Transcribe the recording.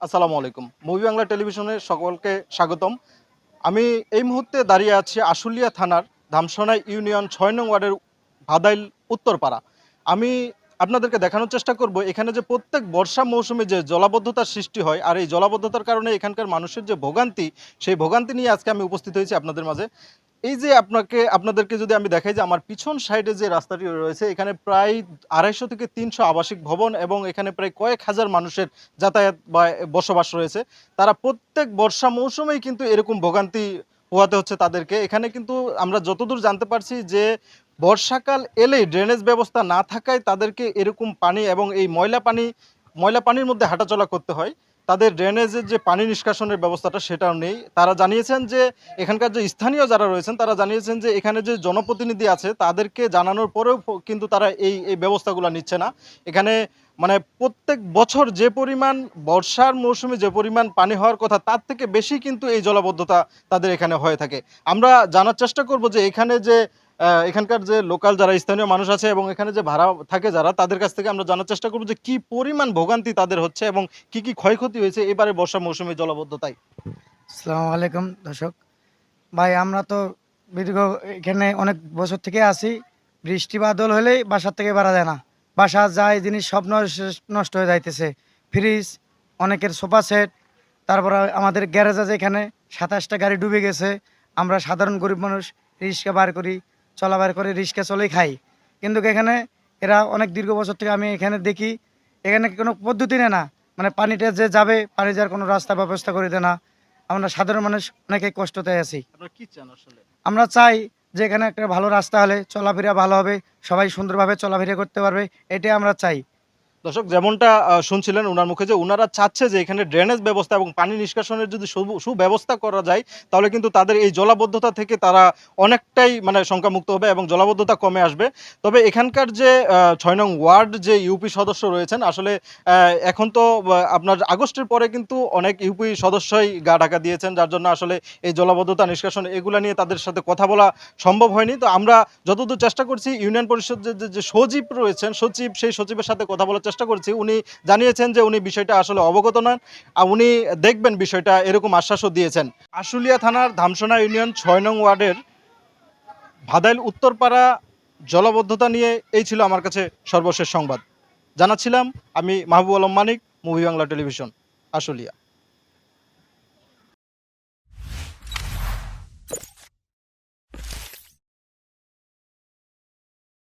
আসসালামু আলাইকুম। মুভি বাংলা টেলিভিশনের সকলকে স্বাগতম। আমি এই মুহূর্তে দাঁড়িয়ে আছি আশুলিয়া থানার ধামসোনা ইউনিয়ন ৬ নং ওয়ার্ডের ভাদাইল উত্তরপাড়া। আমি আপনাদেরকে দেখানোর চেষ্টা করব এখানে যে প্রত্যেক বর্ষা মৌসুমে যে জলাবদ্ধতার সৃষ্টি হয় আর এই জলাবদ্ধতার কারণে এখানকার মানুষের যে ভোগান্তি, সেই ভোগান্তি নিয়ে আজকে আমি উপস্থিত হয়েছি আপনাদের মাঝে। এই যে আপনাদেরকে যদি আমি দেখাই যে আমার পিছন সাইডে যে রাস্তাটি রয়েছে এখানে প্রায় ২৫০ থেকে ৩০০ আবাসিক ভবন এবং এখানে প্রায় কয়েক হাজার মানুষের যাতায়াত বা বসবাস রয়েছে। তারা প্রত্যেক বর্ষা মৌসুমেই কিন্তু এরকম ভোগান্তি পোহাতে হচ্ছে তাদেরকে। এখানে কিন্তু আমরা যতদূর জানতে পারছি যে বর্ষাকাল এলেই ড্রেনেজ ব্যবস্থা না থাকায় তাদেরকে এরকম পানি এবং এই ময়লা পানির মধ্যে হাঁটাচলা করতে হয়। তাদের ড্রেনেজের যে পানি নিষ্কাশনের ব্যবস্থাটা সেটাও নেই। তারা জানিয়েছেন যে এখানকার যে স্থানীয় যারা রয়েছেন তারা জানিয়েছেন যে এখানে যে জনপ্রতিনিধি আছে তাদেরকে জানানোর পরেও কিন্তু তারা এই ব্যবস্থাগুলো নিচ্ছে না। এখানে মানে প্রত্যেক বছর যে পরিমাণ বর্ষার মৌসুমে যে পরিমাণ পানি হওয়ার কথা তার থেকে বেশি কিন্তু এই জলাবদ্ধতা তাদের এখানে হয়ে থাকে। আমরা জানার চেষ্টা করব যে এখানকার যে লোকাল যারা স্থানীয় মানুষ আছে এবং এখানে যে ভাড়া থাকে যারা তাদের কাছ থেকে আমরা জানার চেষ্টা করব যে কি পরিমাণ ভোগান্তি তাদের হচ্ছে এবং কি ক্ষয়ক্ষতি হয়েছে এবারে বর্ষা মৌসুমে জলাবদ্ধতায়। আসসালামু আলাইকুম দর্শক ভাই, আমরা তো দীর্ঘ এখানে অনেক বছর থেকে আছি। বৃষ্টি বাদল হলেই বাসার থেকে বাড়া যায় না, বাসা যায় জিনিস সব নষ্ট হয়ে যাইতেছে। ফ্রিজ, অনেকের সোফা সেট, তারপর আমাদের গ্যারেজ আছে, এখানে ২৭টা গাড়ি ডুবে গেছে। আমরা সাধারণ গরিব মানুষ রিক্সা বার করি, বার করে রিক্সা চলেই খাই। কিন্তু এখানে এরা অনেক দীর্ঘ বছর থেকে আমি এখানে দেখি, এখানে কোনো পদ্ধতি নেই না, মানে পানিটা যে যাবে, পানি যাওয়ার কোনো রাস্তা ব্যবস্থা করে দেয় না। আমরা সাধারণ মানুষ অনেকে কষ্টতে আছি। আপনারা কি চান আসলে? আমরা চাই যে এখানে একটা ভালো রাস্তা হলে চলাফেরা ভালো হবে, সবাই সুন্দরভাবে চলাফেরা করতে পারবে, এটাই আমরা চাই। দর্শক যেমনটা শুনছিলেন উনার মুখে যে উনারা চাচ্ছে যে এখানে ড্রেনেজ ব্যবস্থা এবং পানি নিষ্কাশনের যদি সুব্যবস্থা করা যায় তাহলে কিন্তু তাদের এই জলাবদ্ধতা থেকে তারা অনেকটাই মানে শঙ্কামুক্ত হবে এবং জলাবদ্ধতা কমে আসবে। তবে এখানকার যে ৬ নং ওয়ার্ড যে ইউপি সদস্য রয়েছেন আসলে এখন তো আপনার আগস্টের পরে কিন্তু অনেক ইউপি সদস্যই গা ঢাকা দিয়েছেন, যার জন্য আসলে এই জলাবদ্ধতা নিষ্কাশন এগুলা নিয়ে তাদের সাথে কথা বলা সম্ভব হয়নি। তো আমরা যতদূর চেষ্টা করছি ইউনিয়ন পরিষদের যে সচিব রয়েছেন সেই সচিবের সাথে কথা বলার চেষ্টা করছি। উনি জানিয়েছেন যে উনি বিষয়টা আসলে অবগত নন, উনি দেখবেন বিষয়টা, এরকম আশ্বাসও দিয়েছেন। আশুলিয়া থানার ধামসোনা ইউনিয়ন ৬ নং ওয়ার্ডের ভাদাইল উত্তরপাড়া জলাবদ্ধতা নিয়ে এই ছিল আমার কাছে সর্বশেষ সংবাদ। জানাচ্ছিলাম আমি মাহবুব আলম মানিক, মুভি বাংলা টেলিভিশন, আশুলিয়া।